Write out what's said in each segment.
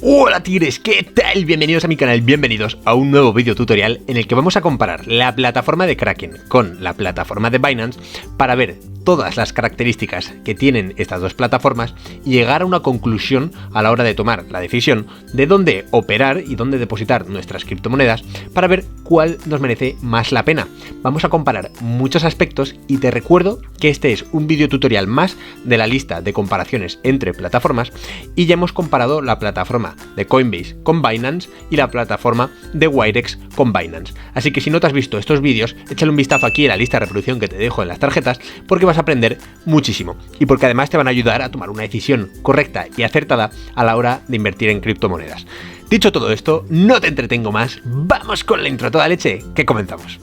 Hola tigres, ¿qué tal? Bienvenidos a mi canal, bienvenidos a un nuevo vídeo tutorial en el que vamos a comparar la plataforma de Kraken con la plataforma de Binance para ver todas las características que tienen estas dos plataformas y llegar a una conclusión a la hora de tomar la decisión de dónde operar y dónde depositar nuestras criptomonedas para ver cuál nos merece más la pena. Vamos a comparar muchos aspectos y te recuerdo que este es un vídeo tutorial más de la lista de comparaciones entre plataformas y ya hemos comparado la plataforma de Coinbase con Binance y la plataforma de Wirex con Binance. Así que si no te has visto estos vídeos, échale un vistazo aquí en la lista de reproducción que te dejo en las tarjetas porque vas a aprender muchísimo y porque además te van a ayudar a tomar una decisión correcta y acertada a la hora de invertir en criptomonedas. Dicho todo esto, no te entretengo más, vamos con la intro a toda leche, que comenzamos.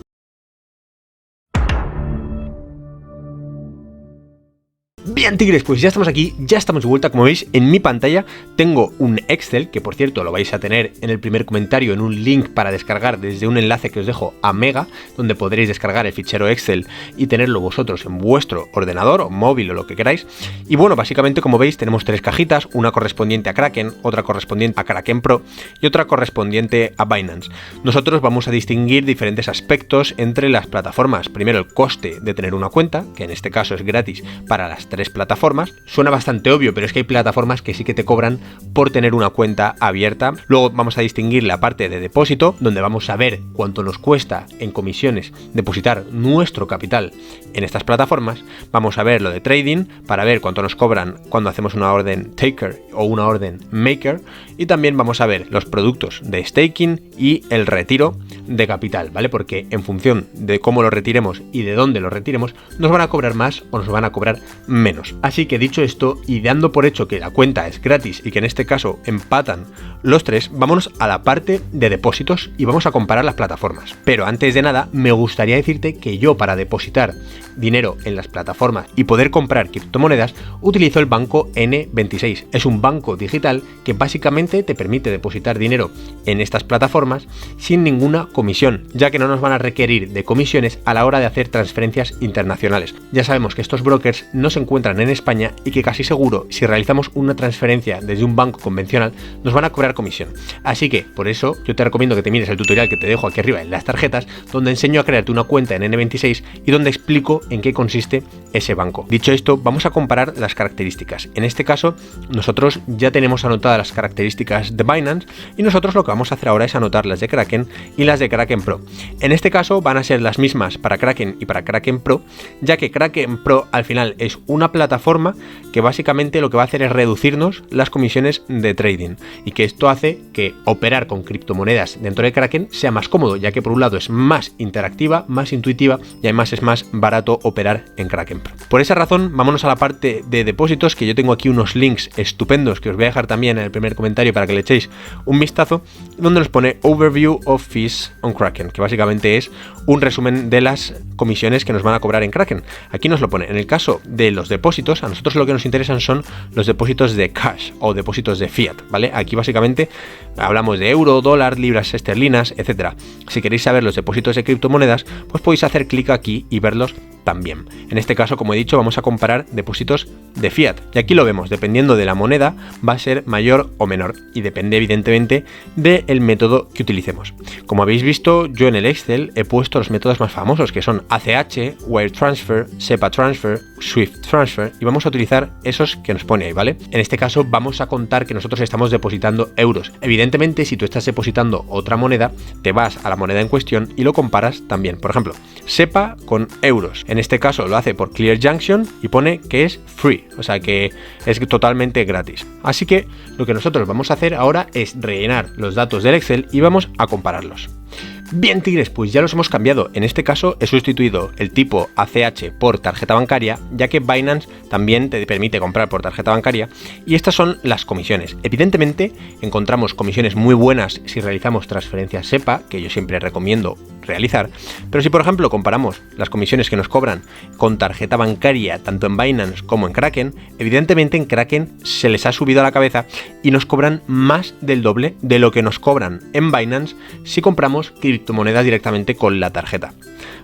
Bien tigres, pues ya estamos aquí, ya estamos de vuelta. Como veis en mi pantalla tengo un Excel, que por cierto lo vais a tener en el primer comentario en un link para descargar desde un enlace que os dejo a Mega, donde podréis descargar el fichero Excel y tenerlo vosotros en vuestro ordenador o móvil o lo que queráis. Y bueno, básicamente como veis tenemos tres cajitas, una correspondiente a Kraken, otra correspondiente a Kraken Pro y otra correspondiente a Binance. Nosotros vamos a distinguir diferentes aspectos entre las plataformas. Primero el coste de tener una cuenta, que en este caso es gratis para las tres plataformas. Suena bastante obvio, pero es que hay plataformas que sí que te cobran por tener una cuenta abierta. Luego vamos a distinguir la parte de depósito, donde vamos a ver cuánto nos cuesta en comisiones depositar nuestro capital en estas plataformas. Vamos a ver lo de trading para ver cuánto nos cobran cuando hacemos una orden taker o una orden maker, y también vamos a ver los productos de staking y el retiro de capital, ¿vale? Porque en función de cómo lo retiremos y de dónde lo retiremos, nos van a cobrar más o nos van a cobrar menos. Así que dicho esto y dando por hecho que la cuenta es gratis y que en este caso empatan los tres, vámonos a la parte de depósitos y vamos a comparar las plataformas. Pero antes de nada me gustaría decirte que yo, para depositar dinero en las plataformas y poder comprar criptomonedas, utilizo el banco N26. Es un banco digital que básicamente te permite depositar dinero en estas plataformas sin ninguna comisión, ya que no nos van a requerir de comisiones a la hora de hacer transferencias internacionales. Ya sabemos que estos brokers no se encuentran en España y que casi seguro, si realizamos una transferencia desde un banco convencional, nos van a cobrar comisión. Así que por eso yo te recomiendo que te mires el tutorial que te dejo aquí arriba en las tarjetas, donde enseño a crearte una cuenta en N26 y donde explico en qué consiste ese banco. Dicho esto, vamos a comparar las características. En este caso, nosotros ya tenemos anotadas las características de Binance y nosotros lo que vamos a hacer ahora es anotar las de Kraken y las de Kraken Pro. En este caso van a ser las mismas para Kraken y para Kraken Pro, ya que Kraken Pro al final es una plataforma que básicamente lo que va a hacer es reducirnos las comisiones de trading, y que esto hace que operar con criptomonedas dentro de Kraken sea más cómodo, ya que por un lado es más interactiva, más intuitiva y además es más barato operar en Kraken Pro. Por esa razón, vámonos a la parte de depósitos, que yo tengo aquí unos links estupendos que os voy a dejar también en el primer comentario para que le echéis un vistazo, donde nos pone Overview of Fees on Kraken, que básicamente es un resumen de las comisiones que nos van a cobrar en Kraken. Aquí nos lo pone. En el caso de los depósitos, a nosotros lo que nos interesan son los depósitos de cash o depósitos de fiat, ¿vale? Aquí básicamente hablamos de euro, dólar, libras esterlinas, etcétera. Si queréis saber los depósitos de criptomonedas, pues podéis hacer clic aquí y verlos también. En este caso, como he dicho, vamos a comparar depósitos de fiat, y aquí lo vemos, dependiendo de la moneda va a ser mayor o menor, y depende evidentemente del método que utilicemos. Como habéis visto, yo en el Excel he puesto los métodos más famosos, que son ACH, Wire Transfer, SEPA Transfer, Swift Transfer, y vamos a utilizar esos que nos pone ahí, ¿vale? En este caso vamos a contar que nosotros estamos depositando euros. Evidentemente, si tú estás depositando otra moneda, te vas a la moneda en cuestión y lo comparas también. Por ejemplo, SEPA con euros. En este caso lo hace por Clear Junction y pone que es free, o sea que es totalmente gratis. Así que lo que nosotros vamos a hacer ahora es rellenar los datos del Excel y vamos a compararlos. Bien tigres, pues ya los hemos cambiado. En este caso he sustituido el tipo ACH por tarjeta bancaria, ya que Binance también te permite comprar por tarjeta bancaria, y estas son las comisiones. Evidentemente encontramos comisiones muy buenas si realizamos transferencias SEPA, que yo siempre recomiendo realizar, pero si por ejemplo comparamos las comisiones que nos cobran con tarjeta bancaria tanto en Binance como en Kraken, evidentemente en Kraken se les ha subido a la cabeza y nos cobran más del doble de lo que nos cobran en Binance si compramos criptomonedas directamente con la tarjeta.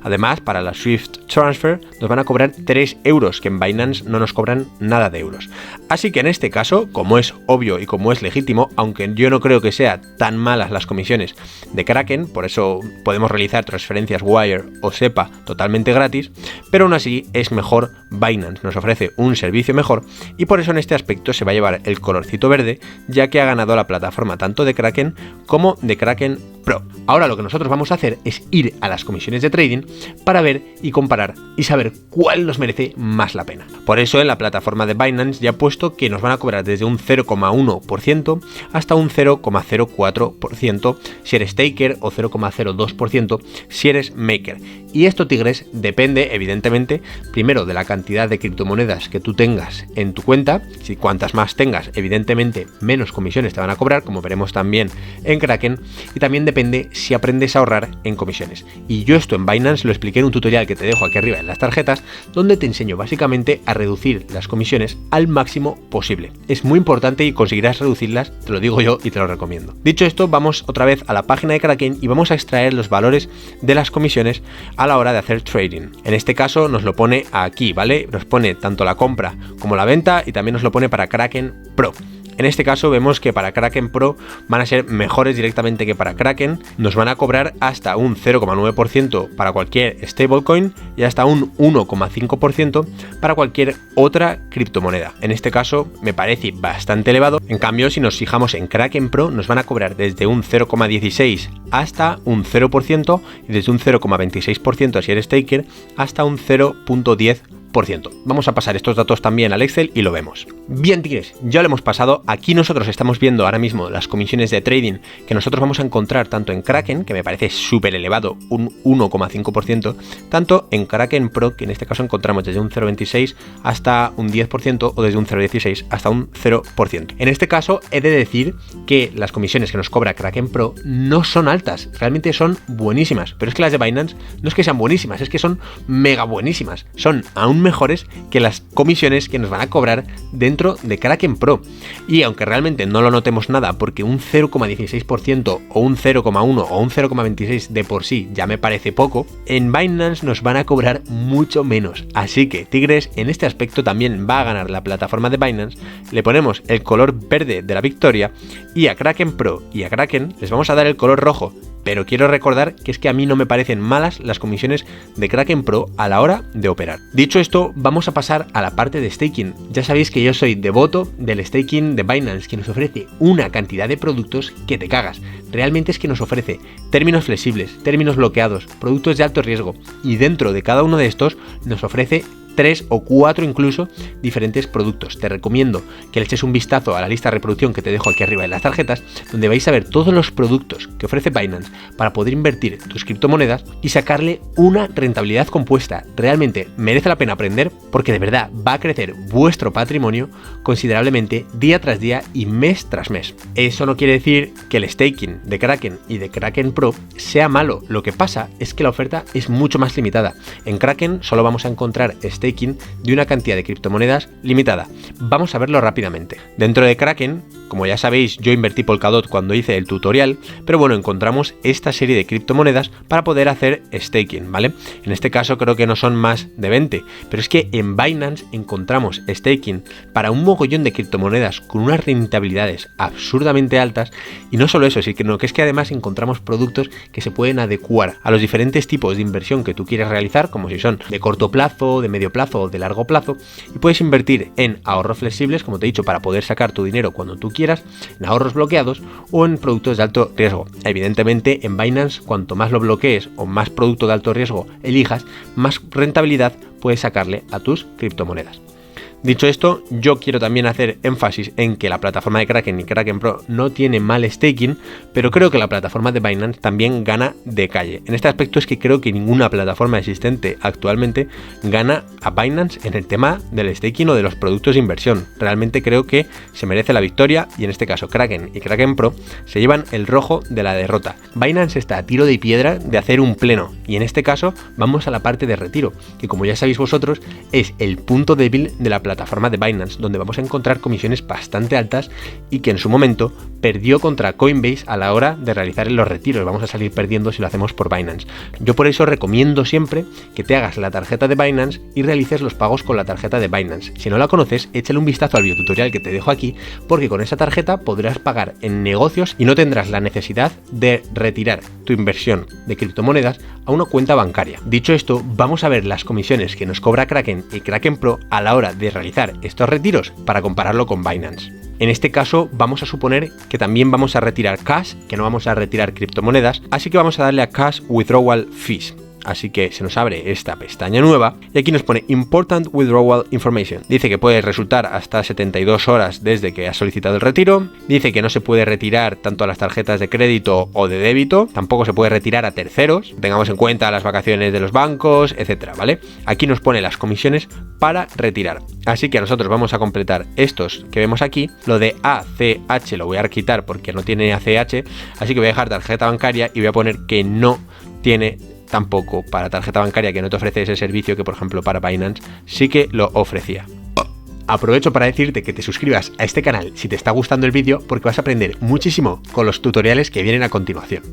Además, para la Swift Transfer nos van a cobrar 3 euros, que en Binance no nos cobran nada de euros. Así que en este caso, como es obvio y como es legítimo, aunque yo no creo que sean tan malas las comisiones de Kraken, por eso podemos realizar transferencias Wire o SEPA totalmente gratis, pero aún así es mejor Binance, nos ofrece un servicio mejor y por eso en este aspecto se va a llevar el colorcito verde, ya que ha ganado la plataforma tanto de Kraken como de Kraken Pro. Ahora lo que nosotros vamos a hacer es ir a las comisiones de trading para ver y comparar y saber cuál nos merece más la pena. Por eso en la plataforma de Binance ya he puesto que nos van a cobrar desde un 0,1% hasta un 0,04% si eres taker o 0,02% si eres maker. Y esto, tigres, depende evidentemente primero de la cantidad de criptomonedas que tú tengas en tu cuenta. Si cuantas más tengas, evidentemente menos comisiones te van a cobrar, como veremos también en Kraken, y también depende si aprendes a ahorrar en comisiones. Y yo esto en Binance lo expliqué en un tutorial que te dejo aquí arriba en las tarjetas, donde te enseño básicamente a reducir las comisiones al máximo posible. Es muy importante y conseguirás reducirlas, te lo digo yo y te lo recomiendo. Dicho esto, vamos otra vez a la página de Kraken y vamos a extraer los valores de las comisiones a la hora de hacer trading. En este caso nos lo pone aquí, ¿vale? Nos pone tanto la compra como la venta y también nos lo pone para Kraken Pro. En este caso vemos que para Kraken Pro van a ser mejores directamente que para Kraken. Nos van a cobrar hasta un 0,9% para cualquier stablecoin y hasta un 1,5% para cualquier otra criptomoneda. En este caso me parece bastante elevado. En cambio, si nos fijamos en Kraken Pro, nos van a cobrar desde un 0,16 hasta un 0% y desde un 0,26% si eres taker hasta un 0,10%. Vamos a pasar estos datos también al Excel y lo vemos. Bien, tigres, ya lo hemos pasado. Aquí nosotros estamos viendo ahora mismo las comisiones de trading que nosotros vamos a encontrar tanto en Kraken, que me parece súper elevado, un 1,5%, tanto en Kraken Pro, que en este caso encontramos desde un 0,26 hasta un 10% o desde un 0,16 hasta un 0%. En este caso he de decir que las comisiones que nos cobra Kraken Pro no son altas, realmente son buenísimas, pero es que las de Binance no es que sean buenísimas, es que son mega buenísimas, son aún mejores que las comisiones que nos van a cobrar dentro de Kraken Pro. Y aunque realmente no lo notemos nada, porque un 0,16% o un 0,1 o un 0,26 de por sí ya me parece poco, en Binance nos van a cobrar mucho menos. Así que, tigres, en este aspecto también va a ganar la plataforma de Binance. Le ponemos el color verde de la victoria y a Kraken Pro y a Kraken les vamos a dar el color rojo. Pero quiero recordar que es que a mí no me parecen malas las comisiones de Kraken Pro a la hora de operar. Dicho esto, vamos a pasar a la parte de staking. Ya sabéis que yo soy devoto del staking de Binance, que nos ofrece una cantidad de productos que te cagas. Realmente es que nos ofrece términos flexibles, términos bloqueados, productos de alto riesgo, y dentro de cada uno de estos nos ofrece 3 o 4 incluso diferentes productos. Te recomiendo que le eches un vistazo a la lista de reproducción que te dejo aquí arriba en las tarjetas, donde vais a ver todos los productos que ofrece Binance para poder invertir tus criptomonedas y sacarle una rentabilidad compuesta. Realmente merece la pena aprender, porque de verdad va a crecer vuestro patrimonio considerablemente día tras día y mes tras mes. Eso no quiere decir que el staking de Kraken y de Kraken Pro sea malo. Lo que pasa es que la oferta es mucho más limitada. En Kraken solo vamos a encontrar staking de una cantidad de criptomonedas limitada. Vamos a verlo rápidamente. Dentro de Kraken, como ya sabéis, yo invertí Polkadot cuando hice el tutorial, pero bueno, encontramos esta serie de criptomonedas para poder hacer staking, ¿vale? En este caso creo que no son más de 20, pero es que en Binance encontramos staking para un mogollón de criptomonedas con unas rentabilidades absurdamente altas, y no solo eso, sino que es que además encontramos productos que se pueden adecuar a los diferentes tipos de inversión que tú quieres realizar, como si son de corto plazo, de medio plazo o de largo plazo, y puedes invertir en ahorros flexibles, como te he dicho, para poder sacar tu dinero cuando tú quieras, en ahorros bloqueados o en productos de alto riesgo. Evidentemente en Binance, cuanto más lo bloquees o más producto de alto riesgo elijas, más rentabilidad puedes sacarle a tus criptomonedas. Dicho esto, yo quiero también hacer énfasis en que la plataforma de Kraken y Kraken Pro no tiene mal staking, pero creo que la plataforma de Binance también gana de calle. En este aspecto es que creo que ninguna plataforma existente actualmente gana a Binance en el tema del staking o de los productos de inversión. Realmente creo que se merece la victoria y en este caso Kraken y Kraken Pro se llevan el rojo de la derrota. Binance está a tiro de piedra de hacer un pleno y en este caso vamos a la parte de retiro, que como ya sabéis vosotros es el punto débil de la plataforma de Binance, donde vamos a encontrar comisiones bastante altas y que en su momento perdió contra Coinbase a la hora de realizar los retiros. Vamos a salir perdiendo si lo hacemos por Binance. Yo por eso recomiendo siempre que te hagas la tarjeta de Binance y realices los pagos con la tarjeta de Binance. Si no la conoces, échale un vistazo al videotutorial que te dejo aquí, porque con esa tarjeta podrás pagar en negocios y no tendrás la necesidad de retirar tu inversión de criptomonedas a una cuenta bancaria. Dicho esto, vamos a ver las comisiones que nos cobra Kraken y Kraken Pro a la hora de realizar estos retiros para compararlo con Binance. En este caso vamos a suponer que también vamos a retirar cash, que no vamos a retirar criptomonedas, así que vamos a darle a Cash Withdrawal Fees. Así que se nos abre esta pestaña nueva y aquí nos pone Important Withdrawal Information. Dice que puede resultar hasta 72 horas desde que has solicitado el retiro. Dice que no se puede retirar tanto a las tarjetas de crédito o de débito. Tampoco se puede retirar a terceros. Tengamos en cuenta las vacaciones de los bancos, etcétera, ¿vale? Aquí nos pone las comisiones para retirar. Así que nosotros vamos a completar estos que vemos aquí. Lo de ACH lo voy a quitar porque no tiene ACH. Así que voy a dejar tarjeta bancaria y voy a poner que no tiene tampoco para tarjeta bancaria, que no te ofrece ese servicio que por ejemplo para Binance sí que lo ofrecía. Aprovecho para decirte que te suscribas a este canal si te está gustando el vídeo, porque vas a aprender muchísimo con los tutoriales que vienen a continuación.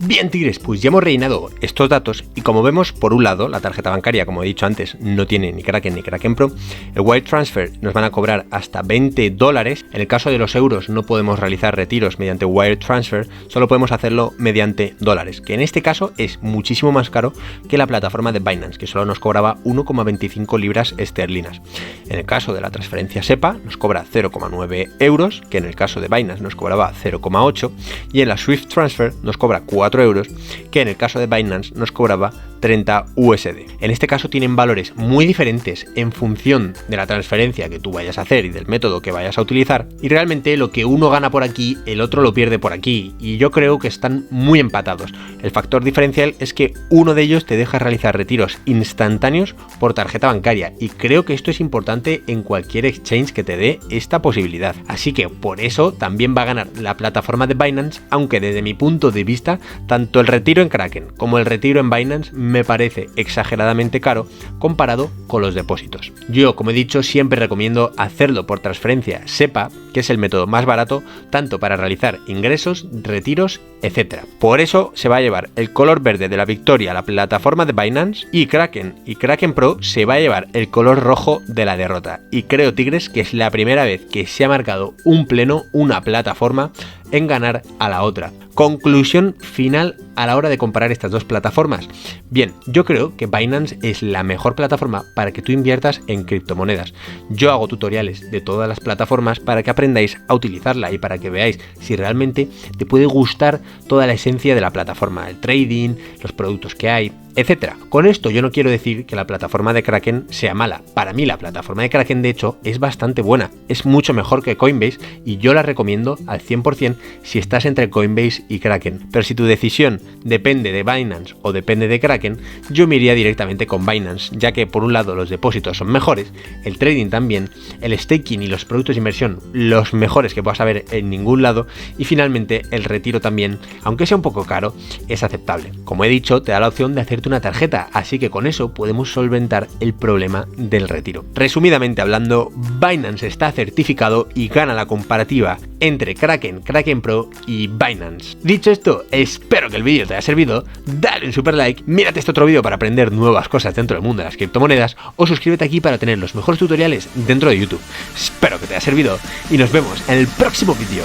Bien, tigres, pues ya hemos rellenado estos datos y como vemos, por un lado, la tarjeta bancaria, como he dicho antes, no tiene ni Kraken ni Kraken Pro. El Wire Transfer nos van a cobrar hasta $20. En el caso de los euros no podemos realizar retiros mediante Wire Transfer, solo podemos hacerlo mediante dólares, que en este caso es muchísimo más caro que la plataforma de Binance, que solo nos cobraba 1,25 libras esterlinas. En el caso de la transferencia SEPA nos cobra 0,9 euros, que en el caso de Binance nos cobraba 0,8, y en la Swift Transfer nos cobra 4 euros, que en el caso de Binance nos cobraba 30 USD. En este caso tienen valores muy diferentes en función de la transferencia que tú vayas a hacer y del método que vayas a utilizar, y realmente lo que uno gana por aquí, el otro lo pierde por aquí, y yo creo que están muy empatados. El factor diferencial es que uno de ellos te deja realizar retiros instantáneos por tarjeta bancaria, y creo que esto es importante en cualquier exchange que te dé esta posibilidad. Así que por eso también va a ganar la plataforma de Binance, aunque desde mi punto de vista tanto el retiro en Kraken como el retiro en Binance me parece exageradamente caro comparado con los depósitos. Yo, como he dicho, siempre recomiendo hacerlo por transferencia SEPA, que es el método más barato tanto para realizar ingresos, retiros, etc. Por eso se va a llevar el color verde de la victoria a la plataforma de Binance, y Kraken Pro se va a llevar el color rojo de la derrota. Y creo, tigres, que es la primera vez que se ha marcado un pleno, una plataforma, en ganar a la otra. Conclusión final a la hora de comparar estas dos plataformas. Bien, yo creo que Binance es la mejor plataforma para que tú inviertas en criptomonedas. Yo hago tutoriales de todas las plataformas para que aprendáis a utilizarla y para que veáis si realmente te puede gustar toda la esencia de la plataforma, el trading, los productos que hay, etcétera. Con esto yo no quiero decir que la plataforma de Kraken sea mala. Para mí la plataforma de Kraken de hecho es bastante buena, es mucho mejor que Coinbase y yo la recomiendo al 100% si estás entre Coinbase y Kraken. Pero si tu decisión depende de Binance o depende de Kraken, yo me iría directamente con Binance, ya que por un lado los depósitos son mejores, el trading también, el staking y los productos de inversión los mejores que puedas ver en ningún lado, y finalmente el retiro también, aunque sea un poco caro, es aceptable. Como he dicho, te da la opción de hacerte una tarjeta, así que con eso podemos solventar el problema del retiro. Resumidamente hablando, Binance está certificado y gana la comparativa entre Kraken, Kraken Pro y Binance. Dicho esto, espero que el vídeo te haya servido, dale un super like, mírate este otro vídeo para aprender nuevas cosas dentro del mundo de las criptomonedas, o suscríbete aquí para tener los mejores tutoriales dentro de YouTube. Espero que te haya servido y nos vemos en el próximo vídeo.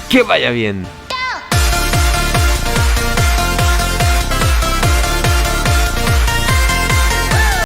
¡Que vaya bien!